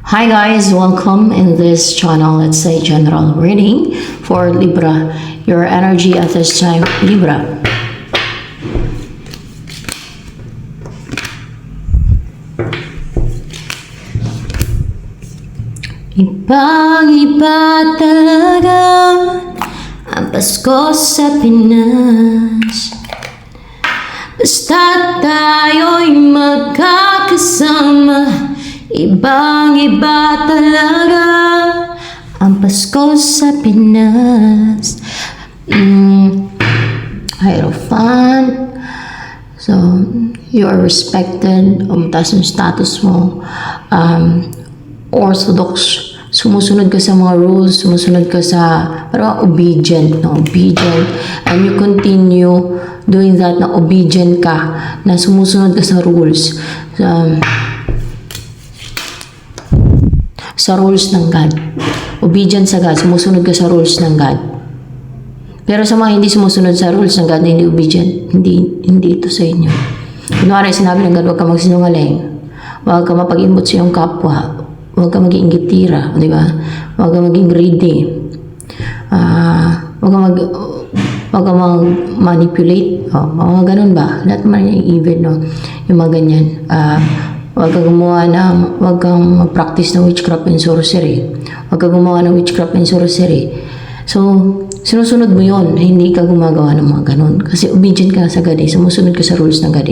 Hi guys, welcome in this channel. Let's say general reading for Libra. Your energy at this time, Libra. Ibang-iba talaga ang Pasko sa Pinas. Basta tayo'y magkakasama. Ibang-iba talaga ang Pasko sa Pinas. Hierophant. So, you are respected. Mataas yung status mo. Orthodox. Sumusunod ka sa mga rules. Sumusunod ka sa parang obedient. No? Obedient. And you continue doing that na obedient ka. Na sumusunod ka sa rules. Sa rules ng God. Obedient sa God. Sumusunod ka sa rules ng God. Pero sa mga hindi sumusunod sa rules ng God na hindi obedient, hindi ito sa inyo. Kunwari, sinabi ng God, huwag ka magsinungaling. Huwag ka mapag-imbot sa iyong kapwa. Huwag ka maging inggitira. Di ba? Huwag ka maging greedy. Huwag ka mag-manipulate. Mga ganun ba? Lahat naman yung evil, no? Yung mga ganyan. Huwag kang mag-practice ng witchcraft and sorcery. Huwag kang gumawa ng witchcraft and sorcery. So, sinusunod mo yon, hindi ka gumagawa ng mga ganun. Kasi obedient ka sa God, sumusunod ka sa rules ng God.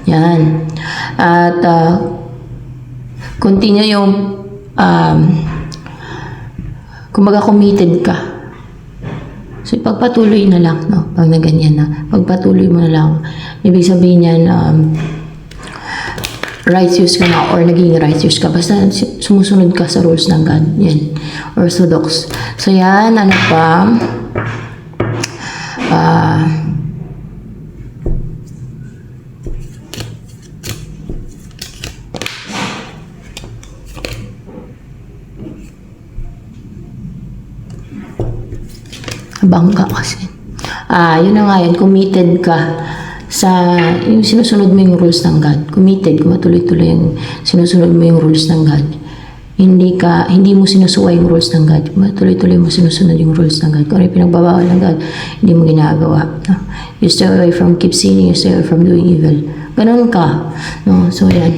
Yan. At, continue yung, kumbaga committed ka. So, pagpatuloy na lang, no? Pag na ganyan na, pagpatuloy mo na lang. Ibig sabihin yan, righteous ka na or naging righteous ka. Basta sumusunod ka sa rules ng God. Yan. Orthodox. So yan, ano pa? Bangka kasi. Yun na nga yun. Committed ka sa yung sinusunod mo yung rules ng God. Committed, kumatuloy-tuloy yung sinusunod mo yung rules ng God. Hindi mo sinusuway yung rules ng God. Kumatuloy-tuloy mo sinusunod yung rules ng God. Kung ano yung pinagbabawal ng God, hindi mo ginagawa. No? You stay away from keep sinning, you stay away from doing evil. Ganun ka. No? So yan.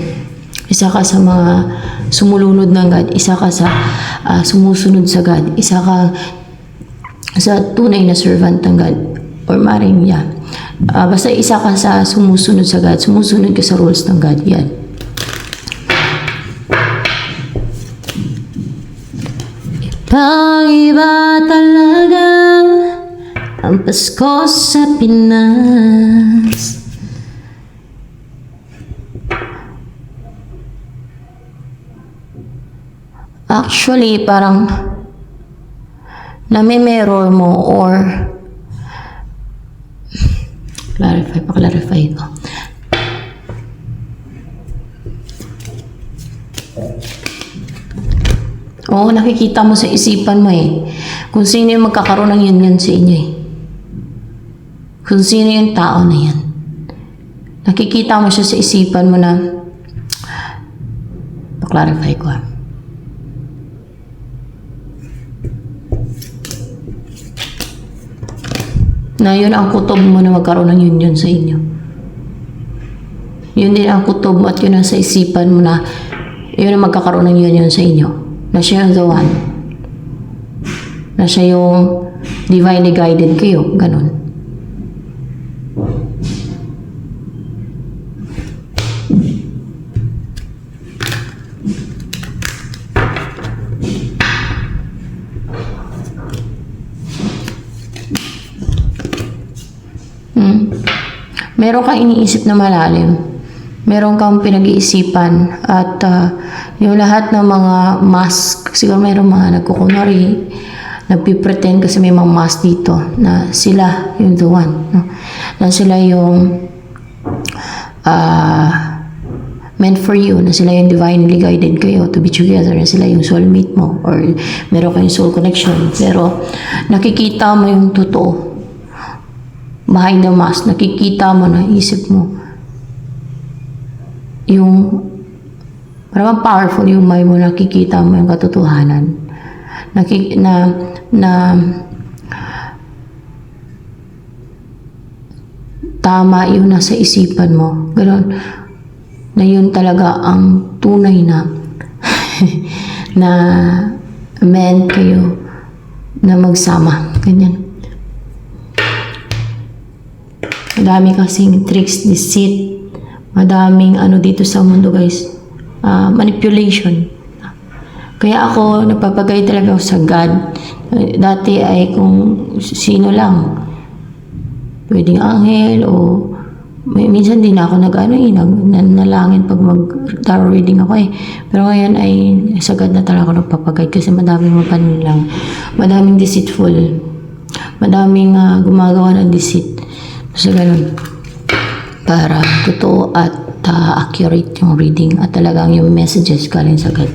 Isa ka sa mga sumulunod ng God. Isa ka sa sumusunod sa God. Isa ka sa tunay na servant ng God. Or maring yan. Basta isa ka sa sumusunod sa God. Sumusunod ka sa rules ng God. Yan. Ibang-iba talaga ang Pasko sa Pinas. Actually, parang nami-mirror mo or pa-clarify ko. Oo, nakikita mo sa isipan mo kung sino yung magkakaroon ng union sa inyo Kung sino yung tao na yan. Nakikita mo siya sa isipan mo na pa-clarify ko na yun ang kutob mo na magkaroon ng union sa inyo. Yun din ang kutob mo at yun ang sa isipan mo na yun ang magkakaroon ng union sa inyo. Na siya yung the one. Na siya yung divinely guided kayo. Ganon. Meron kang iniisip na malalim. Meron kang pinag-iisipan. At yung lahat ng mga mask, siguro meron mga nagkukunwari, nagpipretend kasi may mga mask dito na sila yung the one. No? Na sila yung meant for you, na sila yung divinely guided kayo to be together, na sila yung soulmate mo or meron kayong soul connection. Pero nakikita mo yung totoo. Behind the mask, nakikita mo na isip mo yung Parang powerful yung mind mo, nakikita mo yung katotohanan. Na tama yung nasa isipan mo. Ganoon. Na yun talaga ang tunay na na meant kayo na magsama. Ganyan. Madami kasing tricks, deceit, madaming ano dito sa mundo guys. Manipulation. Kaya ako, nagpapagay talaga ako sa God. Dati ay kung sino lang. Pwedeng anghel o minsan din ako nalangin pag mag-tarot reading ako eh. Pero ngayon ay sa God na talaga ako nagpapagay kasi madaming lang. Madaming deceitful. Madaming gumagawa ng deceit. So ganun. Para totoo at accurate yung reading at talagang yung messages galing sa God.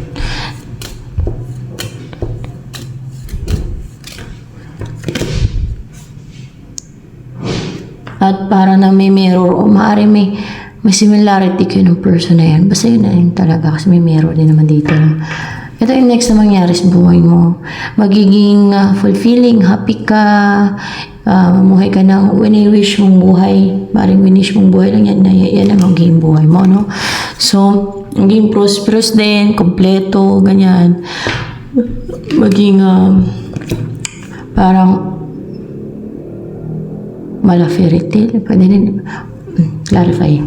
At para na may mirror o maaari may similarity kayo ng person na yan. Basta yun na yun talaga kasi may mirror din naman dito. Ito yung next na mangyari sa buhay mo. Magiging fulfilling, happy ka, mamuhay ka ng wini-wish mong buhay. Maring winish mong buhay lang yan ang magiging buhay mo, no? So, maging prosperous din, kompleto, ganyan. Maging parang mala fairy tale. Pwede din clarify.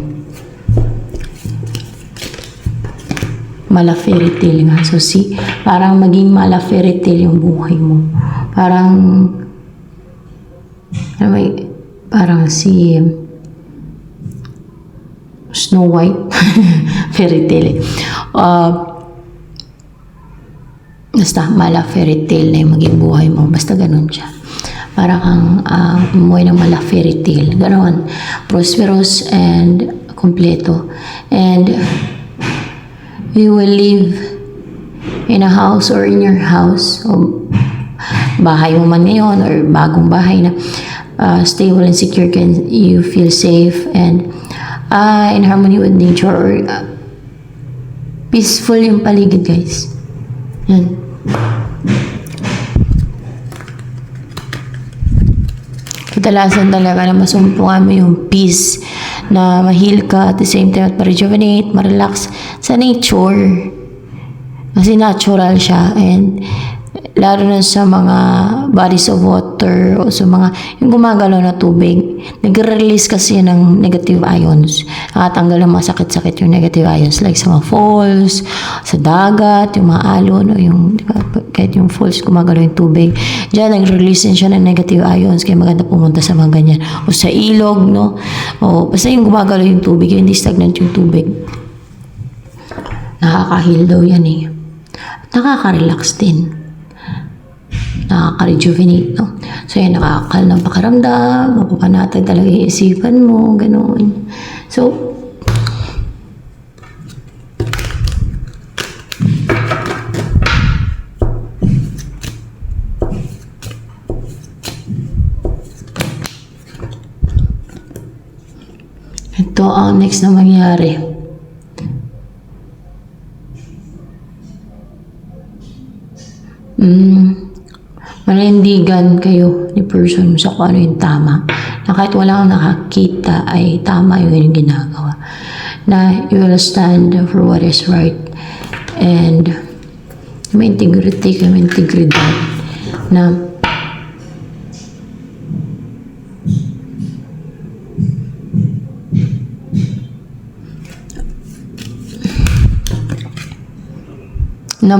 Mala fairy tale nga. So, parang maging mala fairy tale yung buhay mo. Parang si Snow White. Fairy tale. Basta mala fairy tale na yung maging buhay mo. Basta ganun siya. Para kang umuwi ng mala fairy tale. Ganoon. Prosperous and kompleto. And you will live in a house or in your house. O bahay mo man ngayon or bagong bahay na stable and secure, can you feel safe and in harmony with nature or peaceful yung paligid guys. Yan. Kadalasan talaga na masumpungan mo yung peace na ma-heal ka at the same time at ma-rejuvenate, ma-relax sa nature. Kasi natural siya and lalo na sa mga bodies of water o sa mga yung gumagalaw na tubig, nag-release kasi ng negative ions. Nakatanggal ng mga sakit-sakit yung negative ions like sa mga falls, sa dagat, yung mga alon o yung kahit yung falls gumagalaw yung tubig. Diyan nag-release din siya ng negative ions kaya maganda pumunta sa mga ganyan. O sa ilog, no? O basta yung gumagalaw yung tubig, yung hindi stagnant yung tubig. Nakaka-heal daw yan eh. At nakaka-relax din. Nakaka-rejuvenate, no? So, yan, nakakakal ng pakiramdam, mapapanatag talaga yung isipan mo, gano'n. So, ito ang next na mangyari. Manindigan kayo ni person sa kung ano yung tama. Na kahit wala kang nakakita ay tama yung ginagawa. Na you will stand for what is right. And may integrity, may integridad. Na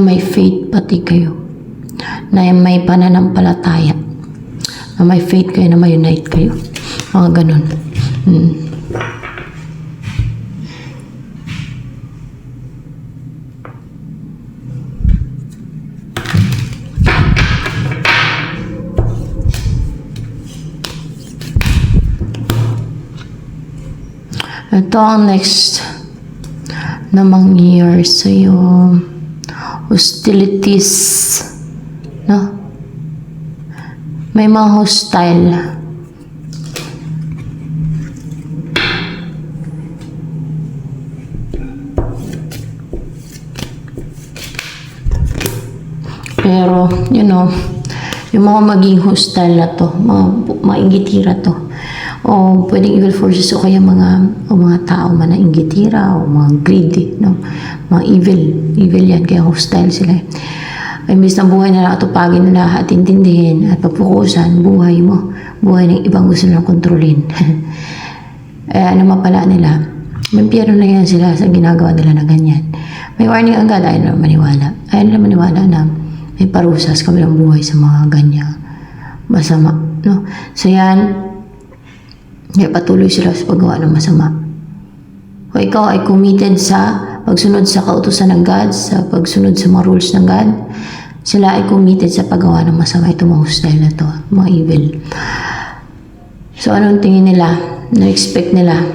may faith pati kayo. Na may pananampalataya, na may faith kayo, na may unite kayo. Mga ganun. Ito ang next na mangyayari sa'yo. Hostilities. No? May mga hostile. Pero, yung mga maging hostile na to, mga inggitira to, o pwedeng evil forces o kaya mga tao man na inggitira o mga greedy, no? Mga evil yan, kaya hostile sila. Imbis na buhay na atupagin nila at intindihin at papukusan buhay mo, buhay ng ibang gusto nilang kontrolin. Ano mapala nila, mampiyero na yan sila sa ginagawa nila na ganyan. May warning agad, ayaw nila maniwala na may parusa sa kabilang buhay sa mga ganyan masama, no? So yan, kaya patuloy sila sa paggawa ng masama. Kung ikaw ay committed sa pagsunod sa kautusan ng God, sa pagsunod sa mga rules ng God, sila ay committed sa paggawa ng masama. Ito mga hostile na to, mga evil. So anong tingin nila? Na-expect nila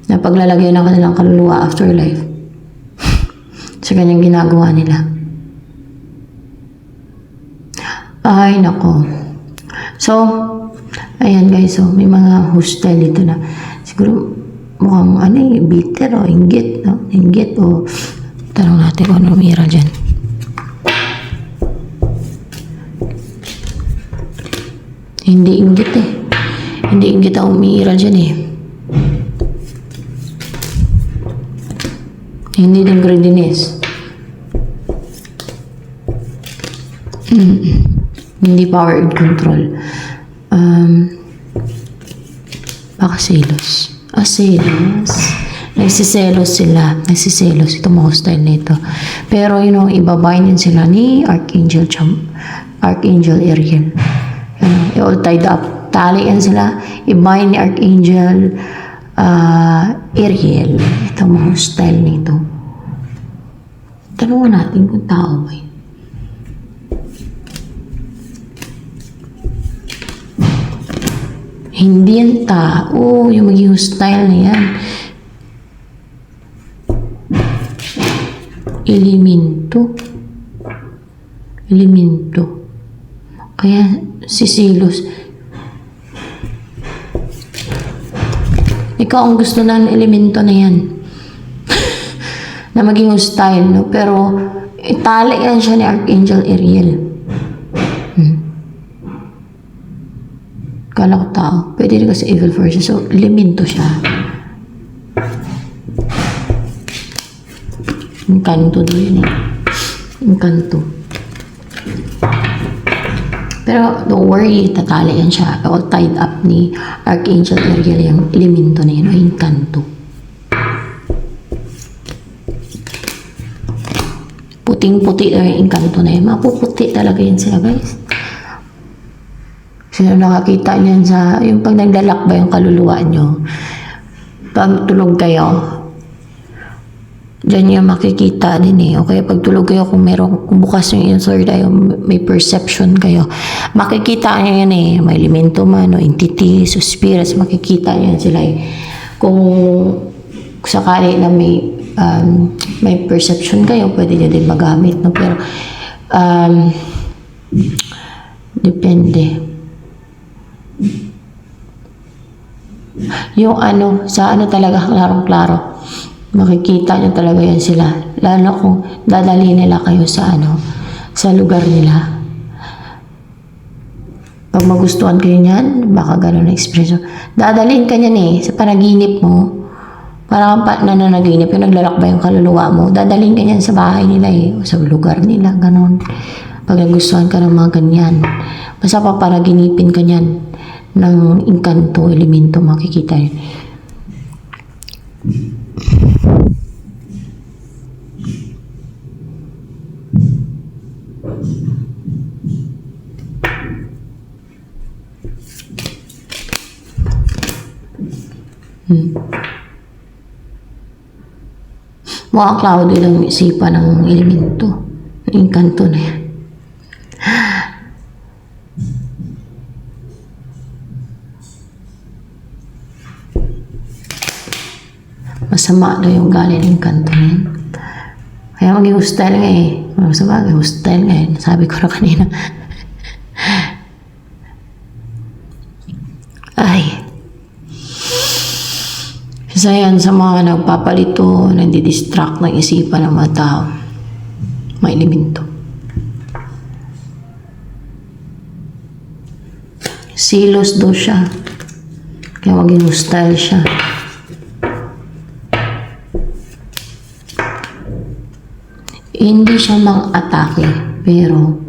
na paglalagay ng kanilang kaluluwa afterlife sa kanyang ginagawa nila. Ay, nako. So, ayan guys, so may mga hostile dito na siguro mukhang bitter o inggit, no? Inggit o tanong natin kung ano umira dyan. Hindi inggit eh. Hindi inggit ang umiiral dyan eh. Hindi din greediness. Hindi power and control. Baka selos. Selos. Nagsiselos sila. Nagsiselos. Ito mga hostile na ito. Pero ibabind din sila ni Archangel Ariel. All tied up. Talian sila. I-bind ni Archangel Ariel. Ito mga hostile na ito. Tanungan natin kung tao ba yun. Hindi yan tao. Yung maging hostile na yan. Elemento. Kaya sisilos. Ikaw ang gusto ng elemento na yan. Na maging hostile, no? Pero itali yan siya ni Archangel Ariel. Kala ko tao. Pwede rin kasi evil forces. So, elemento siya. Yung kanto doon yun eh. Yung kanto. Pero don't worry, tatali yan siya. All tied up ni Archangel Ariel yung elemento na yun o yung kanto. Puting-puti na yung kanto na yun. Mapuputi talaga yan sila, guys. Sino nakakita niyan sa, yung pag naglalakbay yung kaluluwa nyo, pag tulog kayo, dyan yung makikita din eh. O kaya pag tulog kayo, kung bukas yung insert eye, may perception kayo, makikita nyo yan eh. May elemento man, o entities, o spirits, makikita nyo yan sila eh. Kung sakali na may perception kayo, pwede nyo din magamit, no? Pero, depende. Yung sa talaga, klarong-klaro. Makikita nyo talaga yan sila. Lalo kung dadali nila kayo sa sa lugar nila. Pag magustuhan kayo niyan, baka gano'n na expression. Dadalhin ka niyan eh, sa panaginip mo. Parang nananaginip, yung naglalakbay yung kaluluwa mo. Dadalhin ka niyan sa bahay nila eh, o sa lugar nila, gano'n. Pag nagustuhan ka ng mga ganyan. Basta papanaginipin ka niyan ng inkanto, elemento, makikita yun. Mukhang cloudy lang isipan ng elemento, ng inkanto na yan. Masama daw yung galing ng kanto na yan. Kaya maging hostile nga eh. Sabagay, hostile nga eh. Sabi ko na kanina. Ay. Isa yan sa mga nagpapalito, nagdidistract ng isipan ng mga tao. May elemento. Silos daw siya. Kaya maging hostile siya. Hindi siya mang-atake, pero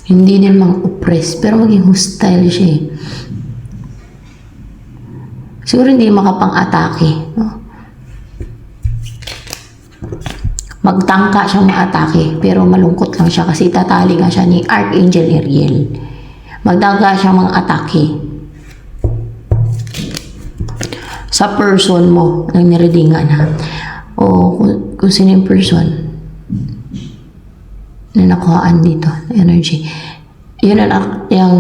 hindi din mang-oppress, pero maging hostile siya eh. Siguro hindi makapang-atake, no? Magtangka siyang ma-atake, pero malungkot lang siya kasi tatali nga siya ni Archangel Ariel. Magtangka siyang mang-atake sa person mo ng nireadingan, ha? O kung sino yung person na nakuhaan dito, energy. Yun yung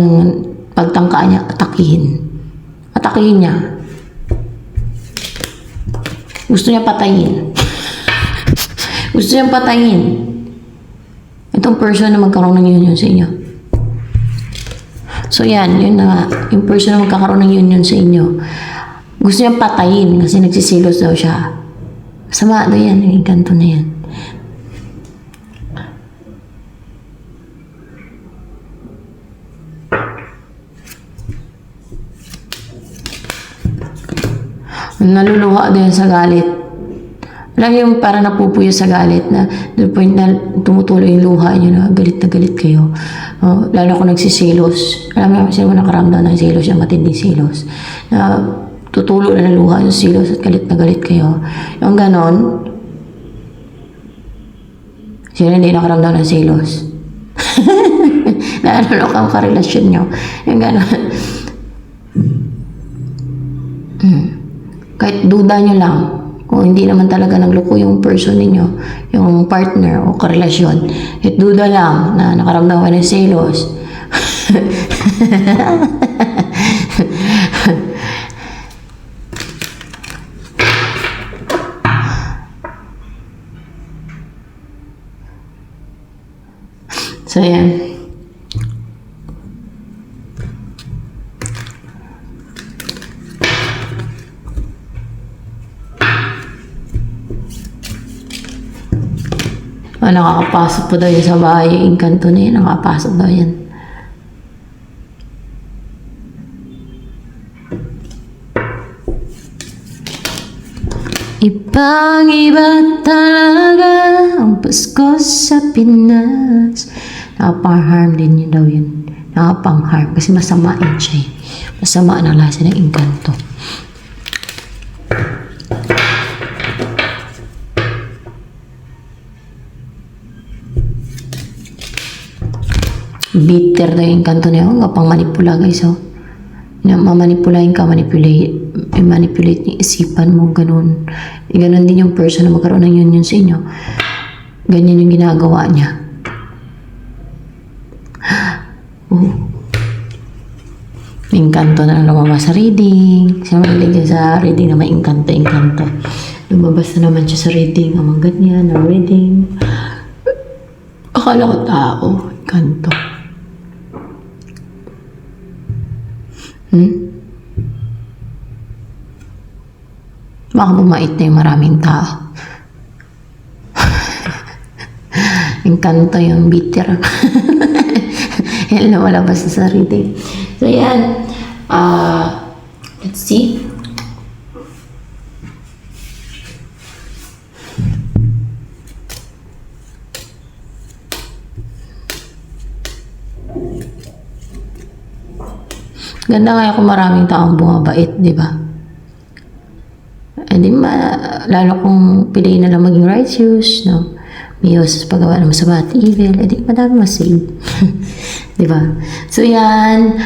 pagtangkaan niya, atakihin. Atakihin niya. Gusto niya patayin. Gusto niyang patayin. Itong person na magkaroon ng union sa inyo. So yan, yun na nga. Yung person na magkakaroon ng union sa inyo. Gusto niyang patayin kasi nagsisilos daw siya. Masama daw yan, yung kanto na yan. Naluluha daw yan sa galit. Alam yung para napupuyo sa galit na the point na tumutuloy yung luha niyo na galit kayo. Lalo kung nagsisilos. Alam mo, sino nakaramdam ng silos, yung matinding silos. Na tutulo na ng luha yung silos at galit na galit kayo. Yung ganon, sino hindi nakaramdam ng silos? Lalo kang karelasyon nyo. Yung ganon. Kahit duda nyo lang, kung hindi naman talaga nagloko yung person ninyo, yung partner o karelasyon, at duda lang na nakaramdam ka ng selos. So, yan. Nakakapasok po daw yun sa bahay. Yung kanto na yun, nakakapasok daw yan. Ibang-iba talaga ang Pasko sa Pinas. Nakapang-harm din yun daw yun. Nakapang-harm kasi masama yun siya eh. Masama na lasa ng engkanto. Bitter na yung kanto na yun. Kapang manipula guys, oh. Mamanipulahin ka, manipulate yung isipan mo, ganun. Ganun din yung person na magkaroon ng union sa inyo. Ganyan yung ginagawa niya. Oh. May engkanto na lang lumabas sa reading. Siya mahilig sa reading na may engkanto. Lumabas na naman siya sa reading. Amang ganyan, na reading. Akala ko tao, engkanto. Baka bumait na yung maraming tao. Engkanto yung bitter. Yan na malabas sa reading. So yan. Let's see. Ganda nga kung maraming taong bumabait, di ba? Hindi lalo kung piliin na lang maging righteous, no? Miyos sa paggawa ng masama at evil, edi madami masave. Di ba? So yan,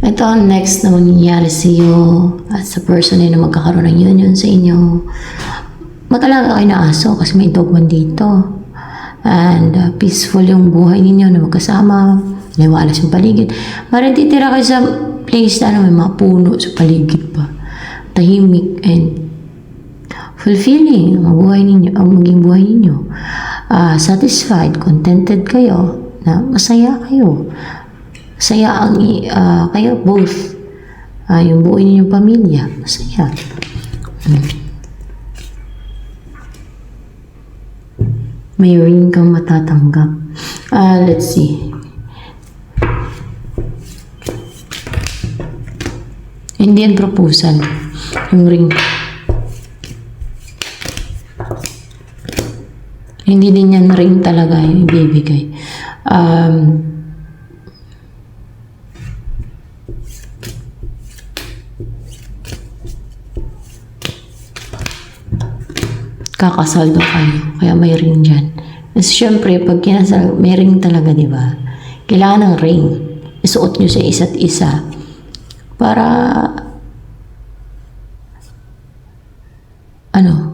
ito ang next na mangyayari sa iyo at sa person na magkakaroon ng union sa inyo. Matalaga kayo na aso kasi may dogman dito. And peaceful yung buhay ninyo na magkasama. Liwalas yung paligid. Parang titira kayo sa place na may mga puno sa paligid pa. Tahimik and fulfilling ang buhay ninyo, ang maging buhay ninyo. Satisfied, contented kayo, na masaya kayo. Masaya ang kayo both. Yung buhay ninyong pamilya, masaya. May ring kang matatanggap. Let's see. Hindi yan proposal. Yung ring. Hindi din yan ring talaga yung ibibigay. Kakasal daw kayo. Kaya may ring dyan. Kasi syempre, pag kinasal, may ring talaga, di ba? Kailangan ng ring. Isuot nyo sa isa't isa. Para,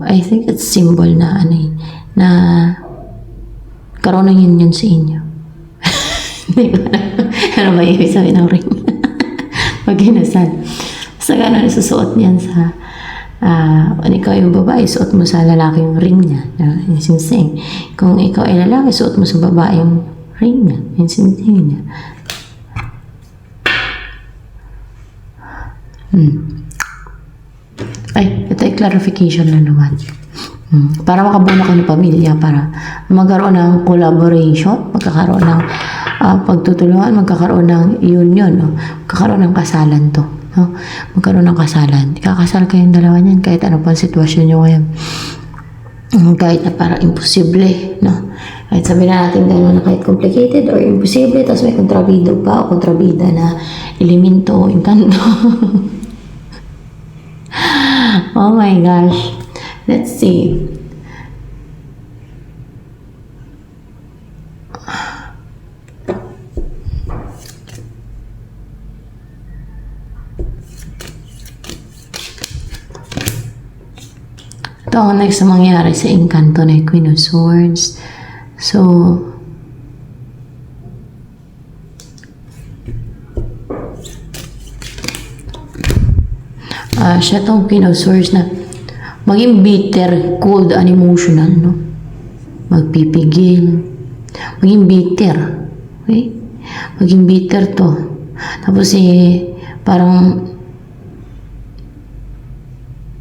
I think it's symbol na, na karoon ng yun sa inyo. Di ba? Ano ba ibig sabihin ng ring? Pag kinasal. Sa ganun, isusuot niyan sa kung ikaw yung babae, suot mo sa lalaki yung ring niya. Yung singsing. Kung ikaw ay lalaki, suot mo sa babae yung ring niya. Yung singsing niya. Ay, ito ay clarification na naman. Para makabuo kayo ng pamilya, para magkaroon ng collaboration, magkakaroon ng pagtutulungan, magkakaroon ng union, no? Magkakaroon ng kasalan to. No? Magkaroon ng kasalan. Kakasal kayong dalawa niyan kahit ano pang sitwasyon nyo ngayon. Kahit na parang imposible. No? Kahit sabihin na natin gano'n na kahit complicated or imposible, tapos may kontrabido pa o kontrabida na elemento o inkanto. Oh my gosh. Let's see. Ito ang next na mangyari sa inkanto na Queen of Swords. So, siya tong Queen of Swords na maging bitter, cold, unemotional, no? Magpipigil. Maging bitter. Okay? Maging bitter to. Tapos parang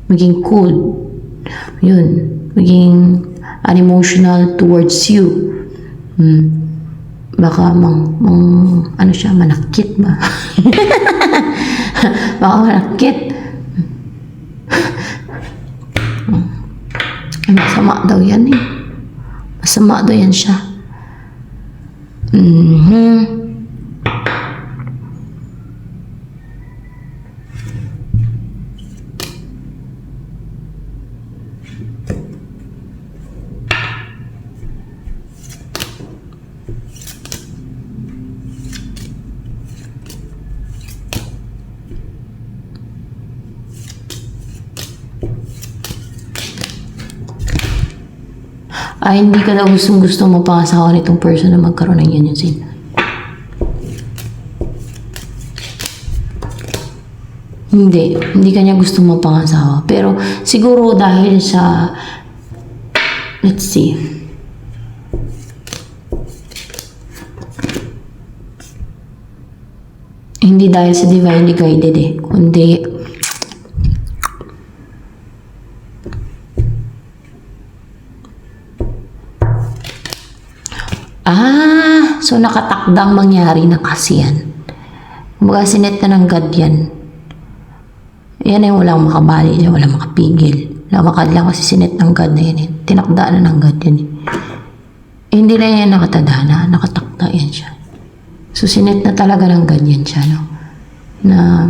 maging cold. Yun. Maging unemotional towards you. Baka ano siya, manakit ba? Baka manakit. Masama daw yan eh. Masama daw yan siya. Hindi ka daw gusto mapangasawa nitong person na magkaroon ng union sin. Hindi kanya gusto mapangasawa. Pero siguro dahil sa, let's see, hindi dahil sa divinely guided kundi so nakatakdang mangyari na kasi yan. Kumbaga sinet na ng God yan. Yan ay walang makabali dyan, walang makapigil. Walang makadlang kasi sinet ng God na yan. Tinakda na ng God yan. Hindi na yan nakatadhana, nakatakda yan siya. So sinet na talaga ng God yan siya, no? Na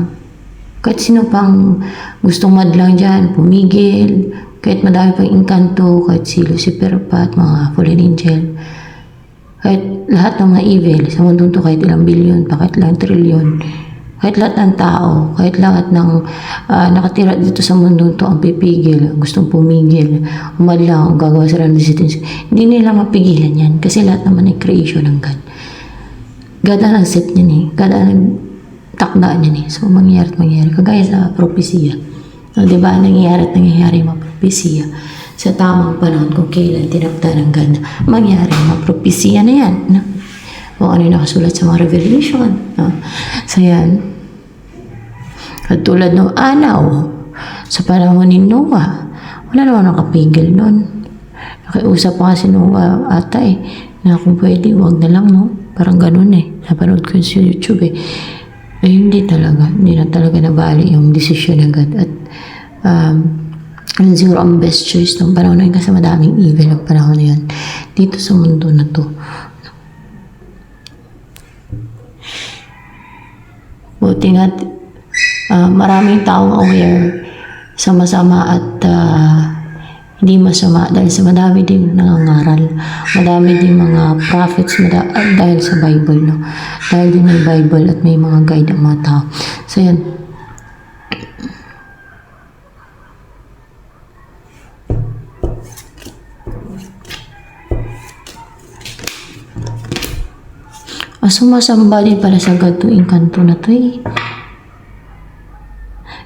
kahit sino pang gustong madlang dyan, pumigil, kahit madami pang inkanto, kahit si Lucifer pa at mga fallen angel, kahit lahat ng mga evil sa mundong to, kahit ilang bilyon pa, kahit ilang trilyon, kahit lahat ng tao, kahit lahat ng nakatira dito sa mundong to ang pipigil, gustong pumigil, umadlang, gagawa sila ng decisions, hindi nila mapigilan yan kasi lahat naman ay creation ng God. God ang nag-set niyan God ang takdaan niyan So, mangyayari at mangyayari. Kagaya sa propesya. No, di ba? Nangyayari at nangyayari yung mga propesya sa tamang panahon kung kailan tinakda ng God na mangyari ang mga propesya na yan. No? Kung ano yung nakasulat sa mga revelation. No? So yan. At tulad ng anaw sa panahon ni Noah, wala naman nakapigil nun. Nakiusap pa nga si Noah ata na kung pwede, wag na lang, no? Parang ganun Napanood ko yun sa YouTube hindi talaga. Hindi na talaga nabali yung desisyon ng God. At yun siguro ang best choice ng panahon na yun kasi madaming evil ng panahon na yun dito sa mundo na to. Buti nga maraming taong aware sa masama at hindi masama dahil sa madami din nangangaral, madami din mga prophets dahil sa Bible, no? Dahil din may Bible at may mga guide ang mga tao. So yan. Sumasamba din pala sa God tuwing kanto na to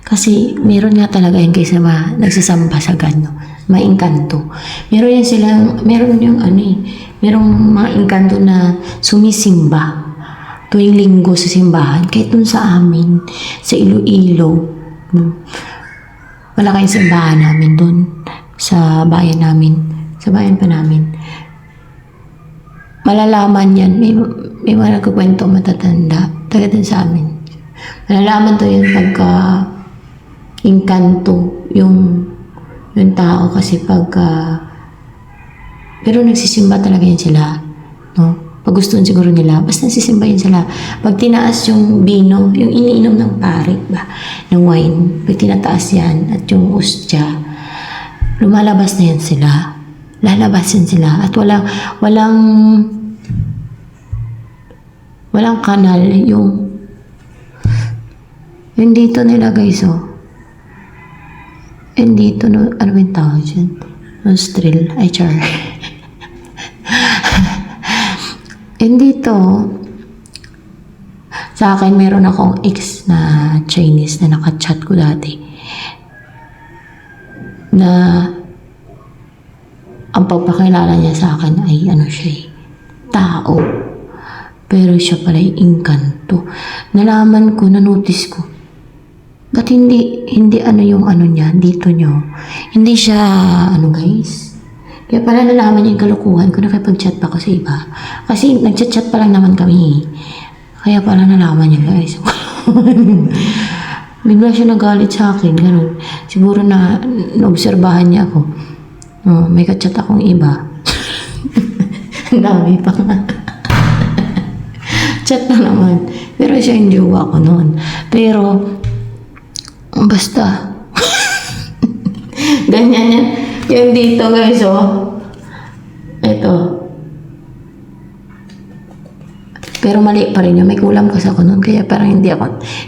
Kasi meron nga talaga yung kaysa nagsasamba sa God, no? May engkanto. Meron yung merong mga engkanto na sumisimba tuwing linggo sa simbahan. Kahit dun sa amin, sa Iloilo, no? Malaking simbahan namin dun, sa bayan namin, sa bayan pa namin. Malalaman yan, may mga nagkukwento matatanda, taga dun sa amin. Malalaman to yun pagka engkanto yung tao kasi pero nagsisimba talaga yan sila, no? Pag gusto siguro nila, basta nagsisimba yan sila. Pag tinaas yung bino, yung iniinom ng pare ba, ng wine, pag tinataas yan at yung ustya, lumalabas na yan sila. Lalabas yan sila at walang kanal yung dito nila guys and dito, no, ano yung tawag dyan? Nostril, ay char. And dito, sa akin, meron akong ex na Chinese na nakachat ko dati. Na, ang pagpakilala niya sa akin ay siya tao. Pero siya pala yung engkanto. Nalaman ko, na-notice ko. Ba't hindi yung niya, dito nyo. Hindi siya, guys. Kaya pala nalaman niya yung kalukuhan ko, nakipag-chat pa ko sa iba. Kasi nag-chat pa lang naman kami. Kaya pala nalaman niya, guys. Bigla siya nagalit sa akin, ganun. Siguro naobserbahan niya ako. May ka-chat akong iba. Ang dami pa nga. Chat na naman. Pero siya yung jowa ko noon. Pero, basta. Ganyan yan. Yung dito guys, ito. Pero mali pa rin yun. May kulang kasi ako noon. Kaya parang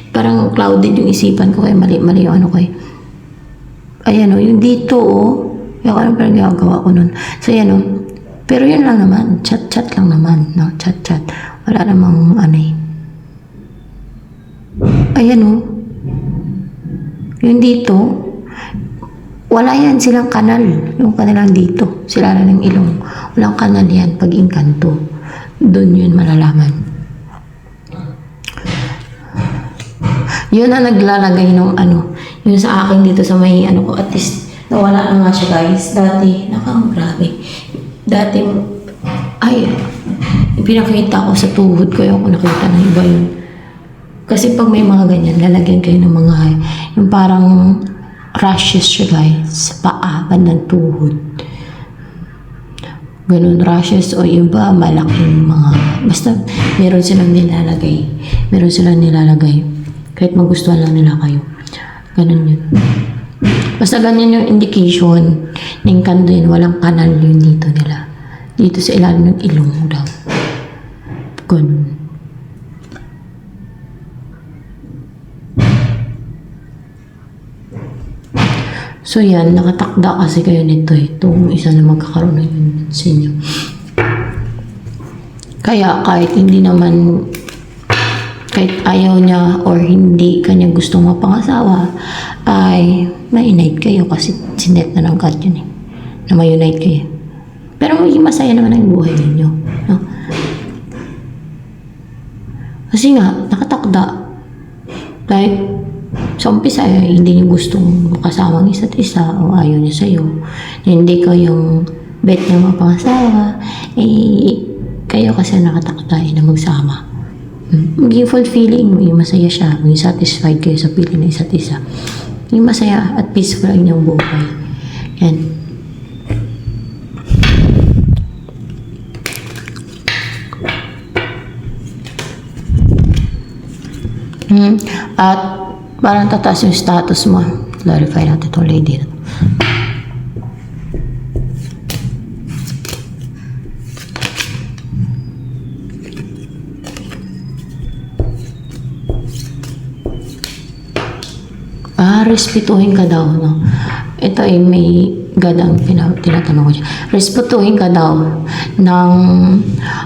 parang clouded yung isipan ko. Kaya mali yung ayan yung dito yung parang ginagawa ko noon. So yan pero yun lang naman. Chat lang naman. No? Chat. Wala namang ayan yung dito, wala yan silang kanal. Yung kanilang dito, sila lang ng ilong. Walang kanal yan pag engkanto. Doon yun malalaman. Yun ang naglalagay ng yung sa akin dito sa may ko, at least nawala na nga siya guys. Dati, grabe. Dati, pinakita ko sa tuhod ko yung nakita ng iba yun. Kasi pag may mga ganyan, lalagyan kayo ng mga, yung parang rashes siya guys, sa paa, bandang tuhod. Ganun, rashes o iba, malaking mga, basta meron silang nilalagay. Kahit magustuhan lang nila kayo. Ganun yun. Basta ganyan yung indication ng kanto yun, walang kanal yun dito nila. Dito sa ilalim ng ilong daw. Ganun. So yan, nakatakda kasi kayo nito itong isa na magkakaroon ng yun sa inyo. Kaya kahit hindi naman kahit ayaw niya or hindi kanya gustong mapangasawa, ay ma-unite kayo kasi sinet na ng God yun eh. Na ma-unite kayo. Pero maging masaya naman ang buhay ninyo. No? Kasi nga, nakatakda. Like, sa umpisa, hindi niyo gustong makasama ang isa't isa o ayaw niya sa'yo. Hindi ko yung bet na mapangasawa, kayo kasi nakatakda na magsama. Maging fulfilling, maging masaya siya, maging satisfied kayo sa feeling ng isa't isa. Maging masaya at peaceful ang inyong buhay. Yan. At parang tataas yung status mo. Clarify natin itong lady na. Respetuhin ka daw, no? Ito ay may gadang tinatanong ko siya. Respetuhin ka daw ng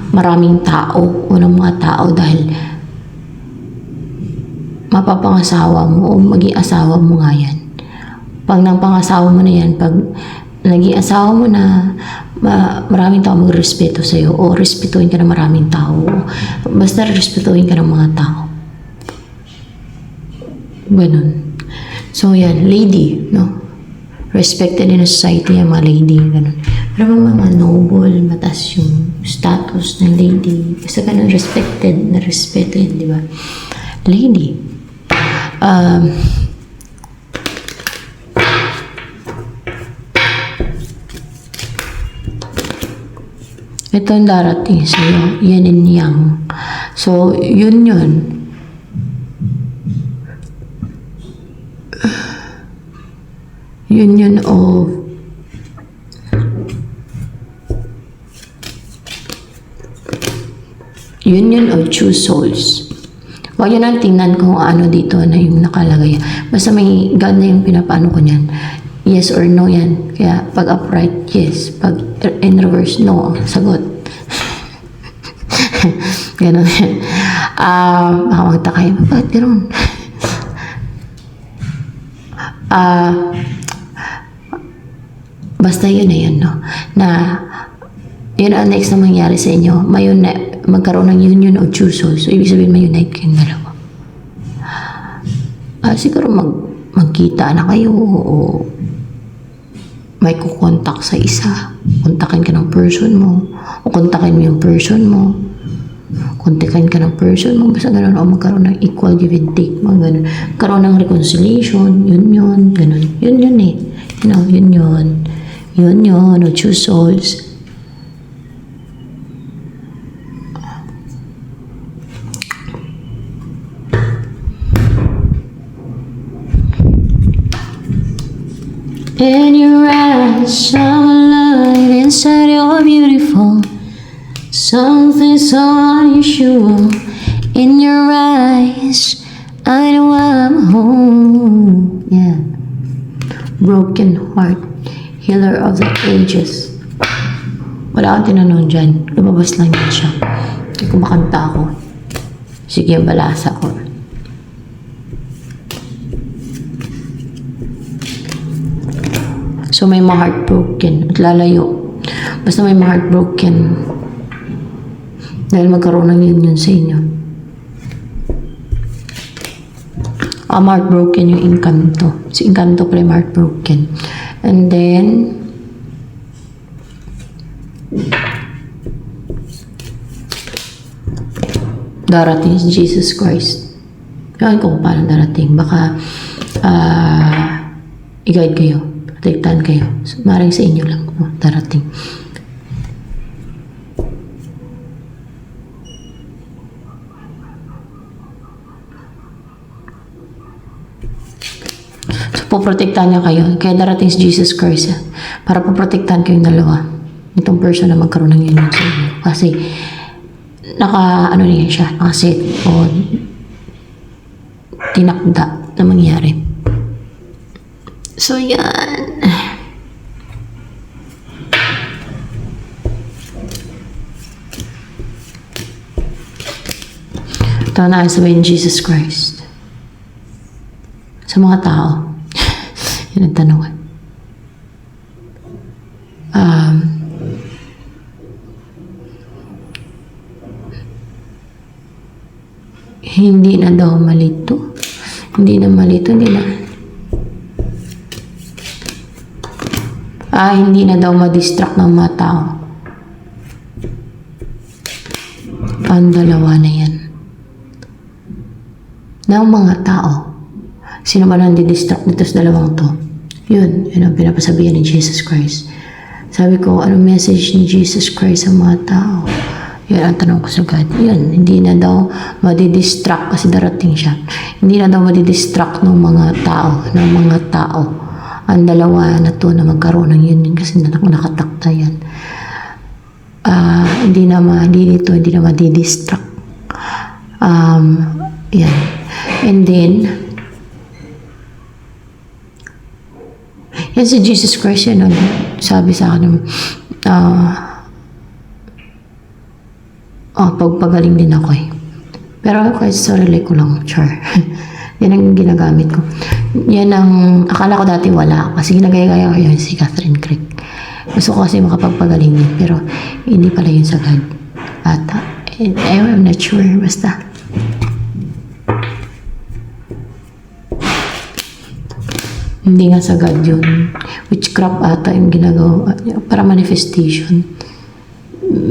maraming tao o ng mga tao dahil mapapangasawa mo o maging asawa mo nga yan. Pag nang pangasawa mo na yan, pag naging asawa mo na, maraming tao magrespeto sa'yo o respetuhin ka ng maraming tao. Basta respetuhin ka ng mga tao. Ganun. So yan, lady, no? Respected in a society ang mga lady, ganun. Pero mga noble, mataas yung status ng lady. Basta ganun, respected, di ba? Lady. Ito ang darating sa'yo, yan and yang. So, yun. Union of two souls. Huwag yun ang tingnan kung ano dito na yung nakalagay. Basta may God na yung pinapaano ko niyan. Yes or no yan. Kaya pag upright, yes. Pag in reverse, no. Sagot. Ganon yan. Baka magtakay. Bakit gano'n? Basta yun na yun, no? Na yun ang next na mangyari sa inyo. Magkaroon ng union of two souls. So, ibig sabihin, ma-unite kayong dalawa. Siguro magkita na kayo o may kukontak sa isa. Kontakin ka ng person mo. O kontakin mo yung person mo. Kontakin ka ng person mo. Basta gano'n. O magkaroon ng equal give and take. Gano'n. Magkaroon ng reconciliation. Yun. Gano'n. Yun eh. You know, yun. Union of two souls. In your eyes, some light inside you're beautiful. Something so unusual. In your eyes, I know I'm home. Yeah. Broken heart, healer of the ages. Wala akong tinanong dyan. Lumabas lang yan siya. Hindi kumakanta ako. Sige, balasa ko. So, may mga heartbroken at lalayo. Basta may mga heartbroken dahil magkaroon ng union sa inyo. Heartbroken yung Encanto. Si Encanto pala yung heartbroken. And then, darating si Jesus Christ. Kaya ko kung paano darating. Baka, i-guide kayo. Protektahan kayo. So, maring sa inyo lang darating. Poprotektahan niya kayo. Kaya darating si Jesus Christ para poprotektahan kayong dalawa. Itong person na magkaroon ng union sa inyo. Kasi, niya siya, nakaset o tinakda na mangyari. So, yan. Ito na sabihin ni Jesus Christ. Sa mga tao. Yan ang tanong. Hindi na daw malito. Hindi na malito, hindi na. Hindi na daw ma-distract ng mga tao. Ang dalawa na yan. Ng mga tao. Sino ba nang di-distract dito sa dalawang to? Yun ang pinapasabihan ni Jesus Christ. Sabi ko, anong message ni Jesus Christ sa mga tao? Yan ang tanong ko sa God. Yun, hindi na daw madidistract kasi darating siya. Hindi na daw madidistract ng mga tao. Ang dalawa na to na magkaroon ng yun kasi nakatakta yan. Hindi na madidistract. Yan. And then, yan si Jesus Christ yan, sabi sa akin, pagpagaling din ako eh. Pero kahit sarili ko lang, char. Yan ang ginagamit ko. Yan ang, akala ko dati wala. Kasi ginagaya ko yun si Catherine Craig. Gusto ko kasi makapagpagaling din. Pero hindi pala yun sa God. At I'm not sure. Basta. Hindi nga sa God yun. Witchcraft ata yung ginagawa. Para manifestation.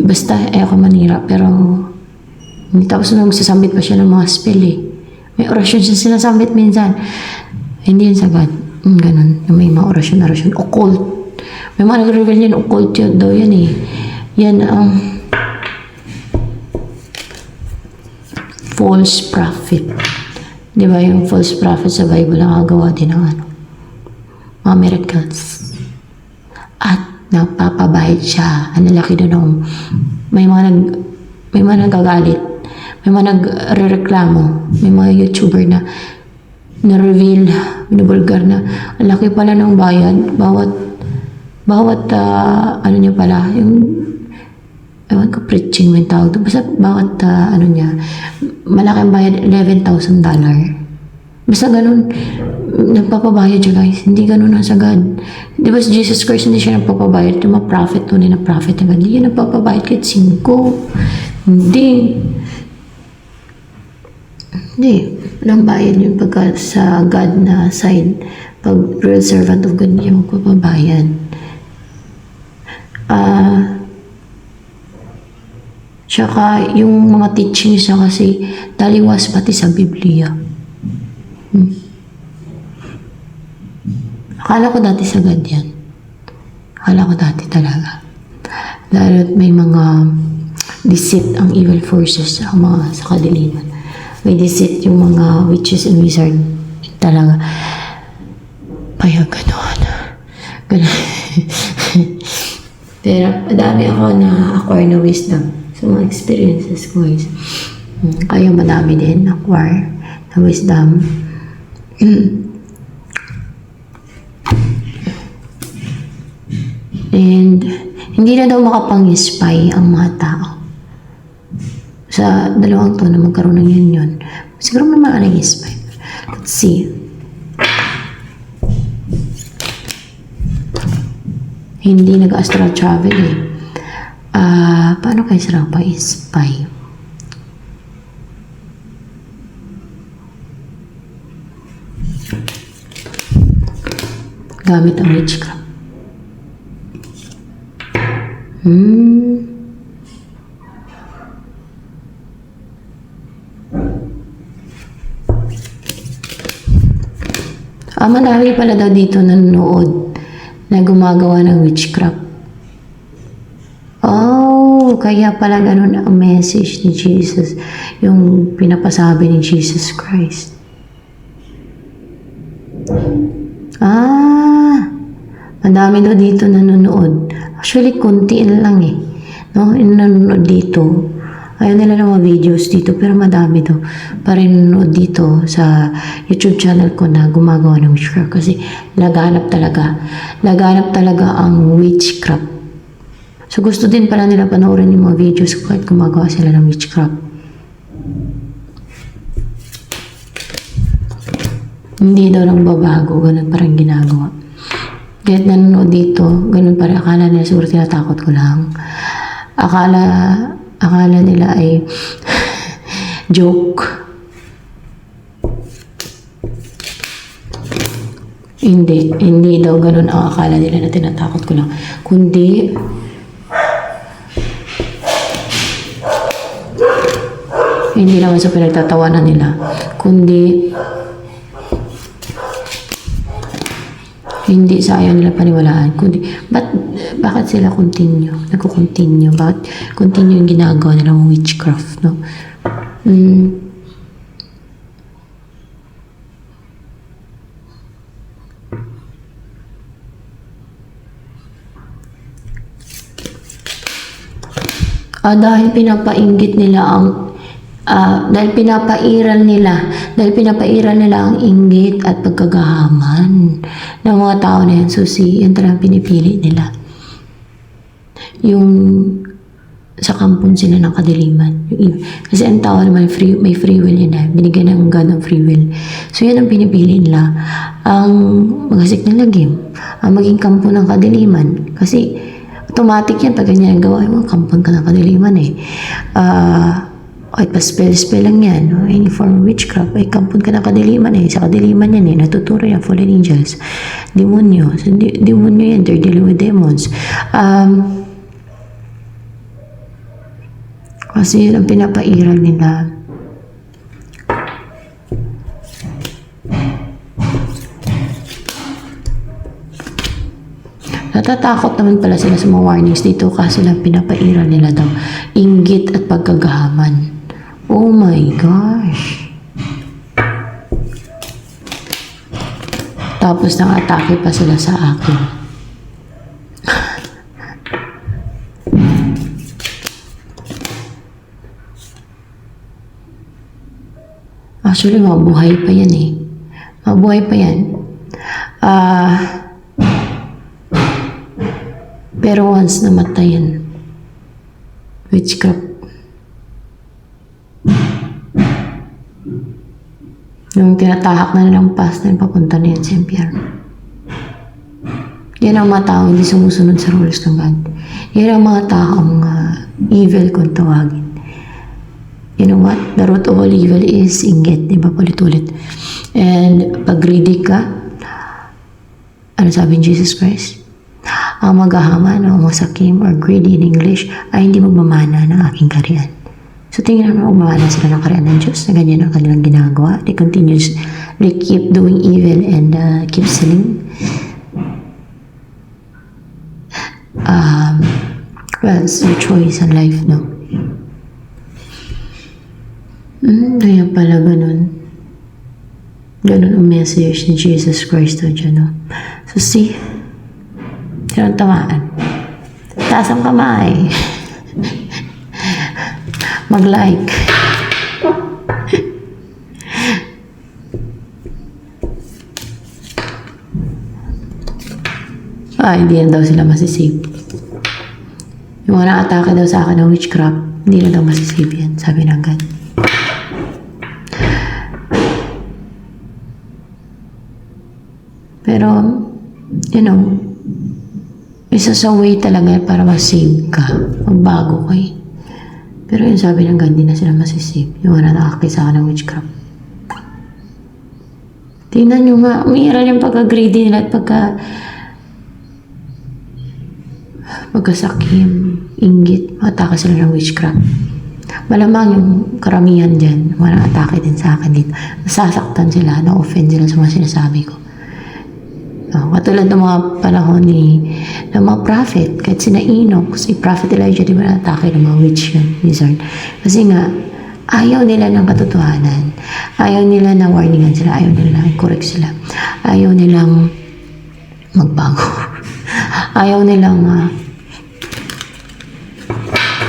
Basta ayoko manira. Pero tapos nung sasambit pa siya ng mga spell eh. May orasyon siya sinasambit minsan. Hindi yun sa God. Ganun. May mga orasyon. Occult. May mga nag-reveal yun. Occult yun daw yan eh. Yan ang false prophet. Di ba yung false prophet sa Bible nakagawa din ng mga miracles. At nagpapabayad siya. Ang lalaki doon may mga nagagalit. May mga nagre-reklamo. May mga YouTuber na na-reveal, binubulgar na ang laki pala ng bayad. Bawat ano niya pala, yung ewan ko, preaching mo yung tawag. Basta bawat malaki ang bayad, $11,000. Basta ganun, nagpapabayad siya guys. Hindi ganun ang sagad. Di ba si Jesus Christ hindi siya nagpapabayad? Yung mga prophet, tunay na prophet, hindi yan nagpapabayad kahit 5. Hindi. Walang bayad yun pagka sa God na side. Pag real servant of God, hindi yung magpapabayad. Tsaka yung mga teachings niya kasi taliwas pati sa Biblia. Akala ko dati sa God yan. Akala ko dati talaga. Lalo't may mga deceit ang evil forces ang mga sa kadiliman. May deceit yung mga witches and wizard talaga. Kaya gano'n. Pero madami ako na acquire na wisdom sa mga experiences ko guys. Kaya madami din acquire na wisdom. And hindi na daw makapang-spy ang mga tao. Sa dalawang to na magkaroon ng yun. Siguro may mga nag-spy. Let's see. Hindi nag-astral travel eh. Paano kayo sila pa-spy? Gamit ang witchcraft. Madami pala daw dito nanonood na gumagawa ng witchcraft. Kaya pala ganun ang message ni Jesus, yung pinapasabi ni Jesus Christ. Madami daw dito nanonood. Actually, kontiin lang eh. No? Nanonood dito. Ayaw nila ng mga videos dito, pero madami daw pa rin nanonood dito sa YouTube channel ko na gumagawa ng witchcraft kasi laganap talaga ang witchcraft. So gusto din pala nila panoorin yung mga videos ko kahit gumagawa sila ng witchcraft. Hindi daw nagbabago, ganun pa rin ginagawa. Kahit nanonood dito, ganun pa rin. Akala nila siguro tinatakot ko lang. Akala nila ay joke. Hindi daw ganun ang akala nila na tinatakot ko lang. Kundi, hindi naman sa pinagtatawanan nila. Kundi, hindi sa ayaw nila paniwalaan. Kundi, bakit sila nagko-continue? Bakit continue yung ginagawa nilang witchcraft, no? Dahil pinapainggit nila dahil pinapairal nila ang inggit at pagkagahaman ng mga tao na yan. So, yan talagang pinipili nila. Yung sa kampon sila ng kadiliman. Kasi ang tao naman may free will yun eh. Binigyan ng God ng free will. So, yan ang pinipili nila. Ang magasik na lagim, ang maging kampo ng kadiliman. Kasi, automatic yan pag ganyan ang gawa mo, kampon ka ng kadiliman eh. Kahit pa spell lang yan, no? Any form of witchcraft, ay kampon ka ng kadiliman eh. Sa kadiliman yan eh, natuturo yan, fallen angels, demonyo. So, demonyo yan, they're dealing with demons. Kasi yun ang pinapairal nila. Natatakot naman pala sila sa mga warnings dito kasi lang pinapairal nila daw inggit at pagkagahaman. Oh my gosh. Tapos nang-atake pa sila sa akin. Actually, mabuhay pa yan eh. Mabuhay pa yan. Pero once namatay yan, witchcraft, nung tinatahak na nilang past na yung papunta na yan sa impyerno. Yan ang mga tao hindi sumusunod sa rules ng God. Yan ang mga taong evil kung tawagin. You know what? The root of all evil is inggit. Diba? Ulit-ulit. And pag greedy ka, ano sabi ni Jesus Christ? Ang maghahaman o masakim or greedy in English ay hindi magmamana ng aking kariyan. So tingnan mo, magmamana sila ng kariyan ng Diyos na ganyan ang kanilang ginagawa. They keep doing evil and keep sinning. Well, it's your choice in life, no? Kaya pala ganun. Ganun ang message ni Jesus Christ o dyan, no? So see, sinong tamaan? Taas ang kamay. Mag-like. Hindi na daw sila masisave. Yung mga na-atake daw sa akin ng witchcraft, hindi na daw masisave yan, sabi ng God. Pero, you know, isa sa way talaga para mag-save ka, magbago ka eh. Pero yung sabi ng God, hindi na sila masisave. Yung mga nakakay sa akin ng witchcraft. Tingnan nyo nga, umiiral yung pagka-greedy nila at pagkasakim, inggit, atake sila ng witchcraft. Malamang yung karamihan dyan, mga atake din sa akin dito. Nasasaktan sila, na-offend sila sa mga sinasabi ko. Katulad ng mga panahon ng mga prophet, kahit sina Enoch, si Prophet Elijah, di ba na-atake ng mga witch yun, wizard. Kasi nga, ayaw nila ng katotohanan. Ayaw nila na warningan sila, ayaw nila na correct sila. Ayaw nilang magbago. Ayaw nilang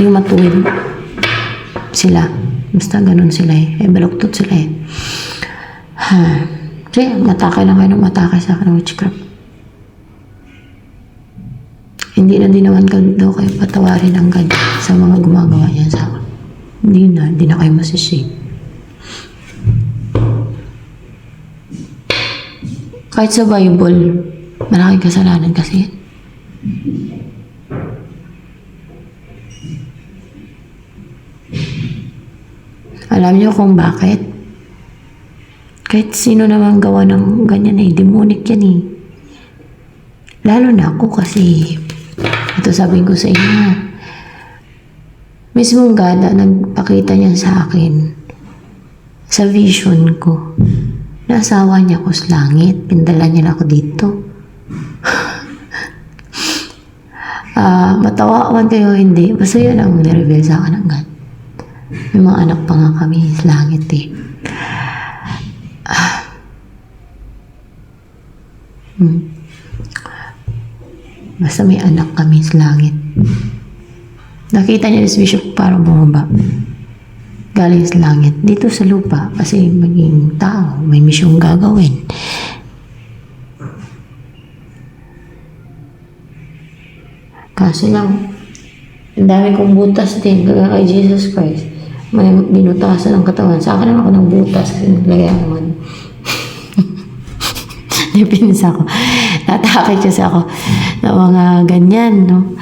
yung matuwid sila. Basta ganun sila eh. Baluktot sila eh. Kasi matake lang kayo ng matake sa akin ng witchcraft. Hindi na din naman daw kayo patawarin ng God sa mga gumagawa niya sa akin. Hindi na kayo masisave. Kahit sa Bible, malaking kasalanan kasi yan. Alam niyo kung bakit? Kahit sino naman gawa ng ganyan eh, demonic yan eh. Lalo na ako kasi, ito sabihin ko sa inyo, mismong God nagpakita niya sa akin, sa vision ko, nasawa niya ako sa langit, pindala niya na ako dito. Matawa man kayo hindi, basta yun ang nireveal sa akin ng God. May mga anak pa nga kami sa langit eh. Basta may anak kami sa langit. Nakita niya sa vision parang bumaba. Galing sa langit. Dito sa lupa. Kasi maging tao. May misyong gagawin. Kasi lang, ang dami kong butas din. Kaya kay Jesus Christ. May binutasan ng katawan. Sa akin naman ako ng butas. Kasi naglagay naman. Napinsa ko. Natakit kasi ako na mga ganyan, no?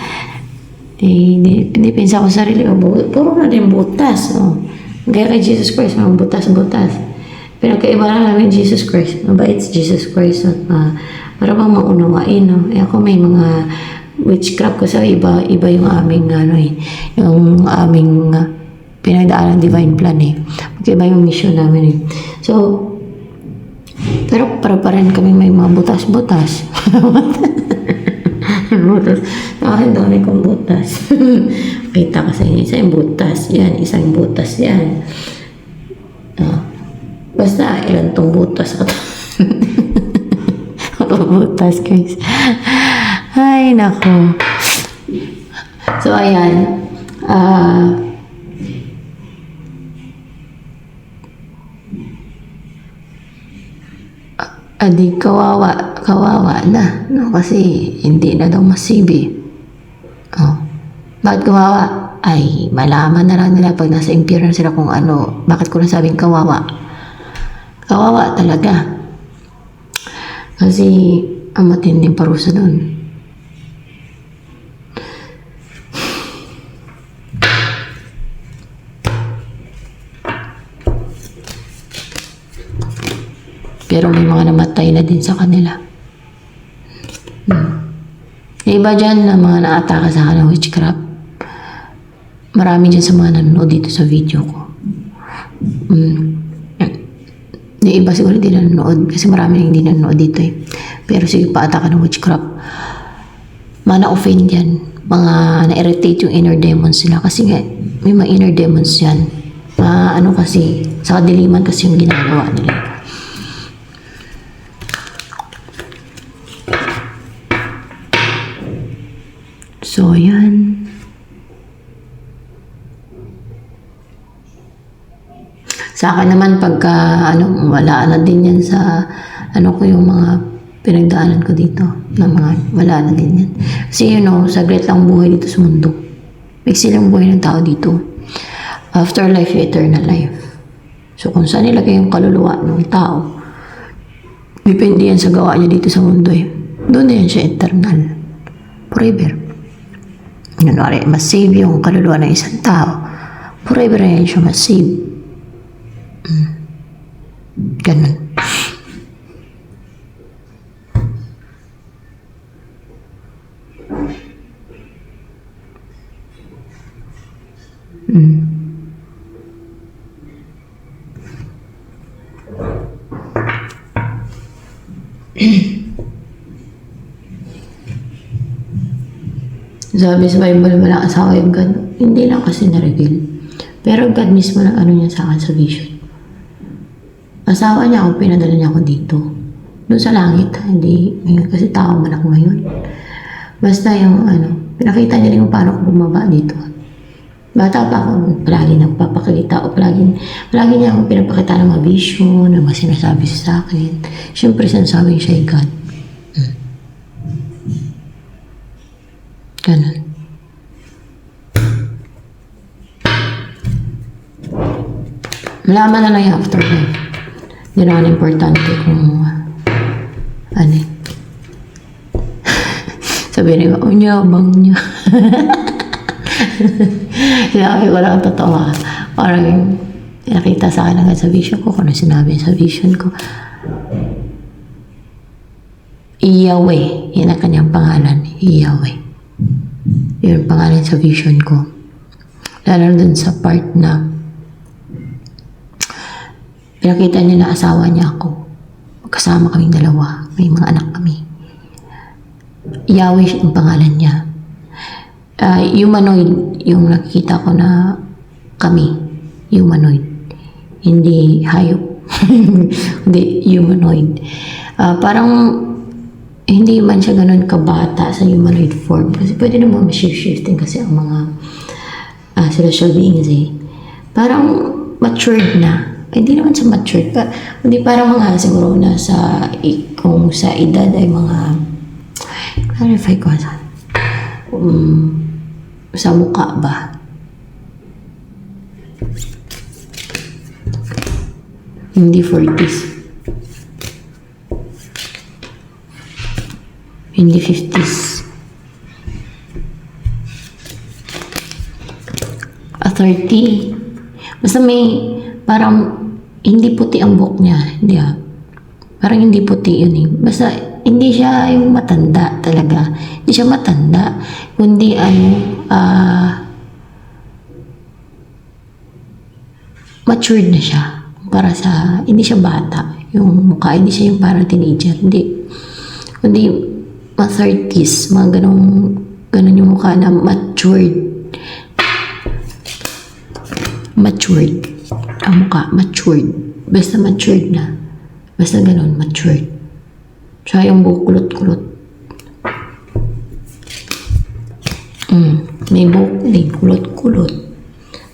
Pinipinsa ko sa sarili ko. Puro na din butas, no? Kaya kay Jesus Christ, mga butas-butas. Pinagkaiba lang namin Jesus Christ. Mabait si Jesus Christ. Para bang maunawain, no? Eh ako may mga witchcraft ko sa iba yung aming, yung aming pinagdaan ng divine plan, eh. Magkaiba yung mission namin, eh. So, pero para rin kami may mga butas-butas. Butas. Akin dami kong butas. Kita ka sa inyo. Isa yung butas. Yan. Isang butas yan. Basta ilan tong butas. Butas, guys. Ay, nako. So, ayan. Adi, kawawa na, no? Kasi hindi na daw masibi. Oh. Bakit kawawa? Ay, malaman na lang nila pag nasa impyerno sila kung ano. Bakit ko nasabing kawawa? Kawawa talaga. Kasi ang matinding parusa doon. Pero may mga namatay na din sa kanila. Iba dyan na mga naataka sa akin ng witchcraft. Marami dyan sa mga nanonood dito sa video ko. Yung iba siguro hindi nanonood kasi marami hindi nanonood dito eh. Pero sige, paataka ng witchcraft. Mga na-offend yan. Mga na-irritate yung inner demons sila. Kasi nga, may mga inner demons yan. Ano kasi, sa kadiliman kasi yung ginagawa nila. So, ayan. Sa akin naman, pagka, wala na din yan sa, ko yung mga pinagdaanan ko dito. Na mga, wala na din yan. Kasi, saglit lang buhay dito sa mundo. Mixi lang buhay ng tao dito. Afterlife, eternal life. So, kung saan nilagay yung kaluluwa ng tao, depende yan sa gawa niya dito sa mundo eh. Doon na yan siya eternal. Forever. Kunwari, masave yung kaluluwa ng isang tao. Forever na yan siya masave. Ganun. Sabi sa Bible, wala asawa yung God. Hindi lang kasi na-reveal. Pero God mismo lang niya sa akin sa vision. Asawa niya ako, pinadala niya ako dito. Doon sa langit, hindi ngayon kasi tao man ako ngayon. Basta yung pinakita niya rin kung paano ko bumaba dito. Bata pa ako, palagi nagpapakita o palagi niya ako pinapakita ng mga vision, ng mga sinasabi sa akin. Siyempre, sinasabi siya ay God. Ganun. Malaman na lang yung afterlife. Hindi naman importante kung ano eh. Sabi niya, ang yabang niya. Sinabi ko lang totoo ha. Parang nakita sa akin agad sa vision ko kung ano sinabi sa vision ko. Yahweh. Yan ang kanyang pangalan. Yahweh. Yun ang pangalan sa vision ko. Lalo dun sa part na pinakita niya na asawa niya ako. Magkasama kaming dalawa. May mga anak kami. Yahweh ang pangalan niya. Humanoid yung nakikita ko na kami. Humanoid. Hindi hayop. Hindi, humanoid. Parang hindi man siya ganun kabata sa humanoid form. Kasi pwede naman ma-shifting kasi ang mga celestial beings eh. Parang matured na. Hindi naman sa matured. Hindi parang mga siguro na kung sa edad ay mga clarify ko sa mukha ba? Hindi 40s. Hindi 50s. 30. Basta may parang hindi puti ang buhok niya. Hindi Parang hindi puti yun eh. Basta hindi siya yung matanda talaga. Hindi siya matanda. Kundi matured na siya. Para sa, hindi siya bata. Yung mukha, hindi siya yung parang teenager. Hindi. Kundi ma-30s. Mga ganun yung mukha na matured. Matured. Ang mukha, matured. Basta matured na. Basta ganun, matured. Tsaka yung buhok kulot-kulot. May buhok din, kulot-kulot.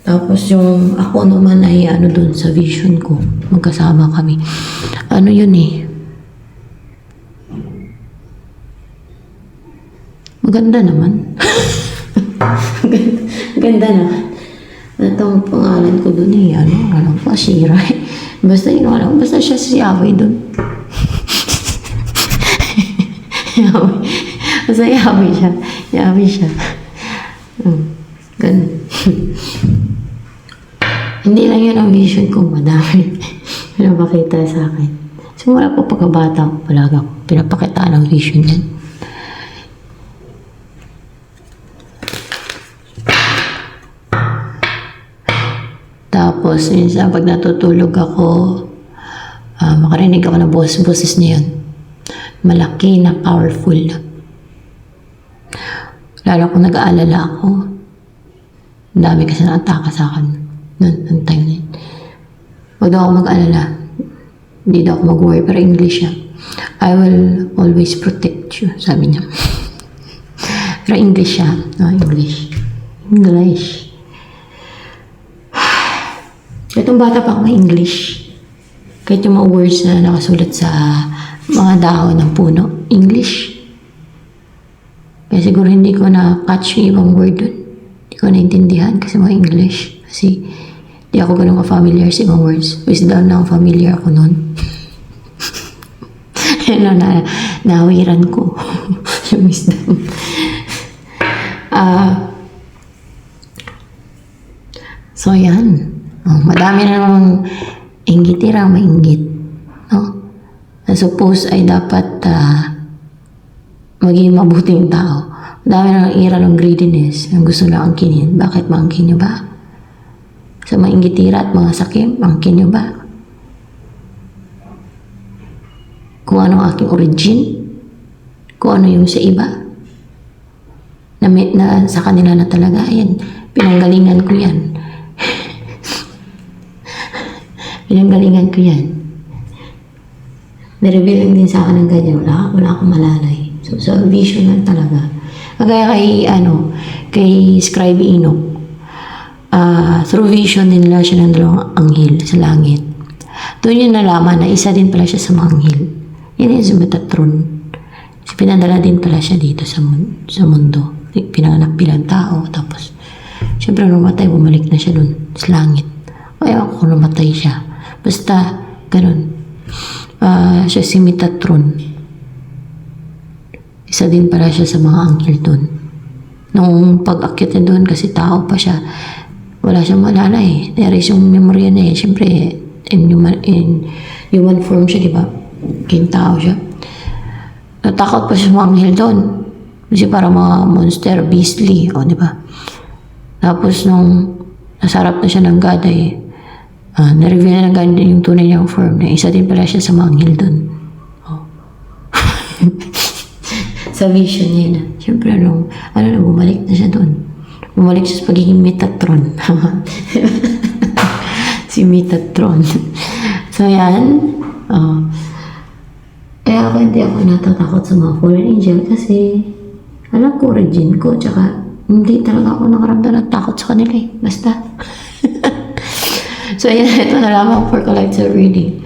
Tapos yung ako naman ay dun sa vision ko. Magkasama kami. Ano yun eh. Maganda naman. Ganda naman. Itong pangalan ko dun eh, alam ko, Ashira eh. Basta yun, basta siya si Yahweh dun. Yahweh. Basta Yahweh siya. Yahweh siya. Ganun. Hindi lang yun ang vision ko, madami. Pinapakita sa akin. Simula po pagkabata ko, palagi ako pinapakitaan ang vision yan. Tapos, minsan pag natutulog ako, makarinig ako ng boses niya yun. Malaki na powerful na. Lalo kung nag-aalala ako, ang dami kasi nakataka sa akin noong time na yun. Huwag daw ako mag-aalala. Hindi daw ako mag-worry, pero English siya. I will always protect you, sabi niya. Pero English siya. English. Itong bata pa ako English. Kahit yung mga words na nakasulat sa mga dahon ng puno, English. Kaya siguro hindi ko na-catch yung ibang word dun. Hindi ko naintindihan kasi mga English. Kasi hindi ako ganun ka-familiar sa ibang words. Wisdom na familiar ako nun. Nawiran ko yung wisdom. So, yan. Madami na namang inggitirang mainggit. No? Suppose ay dapat maging mabuting tao. Madami na ira ng greediness ang gusto lang angkinin. Bakit maangkin nyo ba? Sa mga inggitira at mga sakim, maangkin nyo ba? Kung ano ang aking origin, kung ano yung sa iba, na sa kanila na talaga, ayan, pinanggalingan ko yan. Pinanggalingan ko yan. Nireveal din sa akin ng ganyan. Wala akong malalay. So, vision lang talaga. Kagaya kay Scribe Enoch. Through vision din nila siya ng dalawang anghel sa langit. Doon yun nalaman na isa din pala siya sa mga anghel. Yan yung Metatron. Pinadala din pala siya dito sa mundo. Pinanganak bilang tao. Tapos, syempre namatay, bumalik na siya doon sa langit. Kaya ako namatay siya. Basta, ganun. Siya si Metatron. Isa din pala siya sa mga angel doon. Nung pag-akyat niya doon, kasi tao pa siya, wala siyang maalala eh. There-is yung memorya niya eh. Siyempre, in human form siya, di ba? King tao siya. Natakot pa siya sa mga anghel doon. Kasi para mga monster, beastly, o di ba? Tapos nung nasarap na siya ng God ay na-reveal na ng God yung tunay niyang form na isa din pala siya sa mga anghel doon. Oh. Sa vision niya na. Siyempre, bumalik na siya doon. Bumalik siya sa pagiging Metatron. Si Metatron. So, yan. Kaya ako hindi ako natatakot sa mga fallen angel kasi alam ko origin ko, tsaka hindi talaga ako nakaramdam ng takot sa kanila eh. Basta. So, ayan, ito na lamang for collective reading.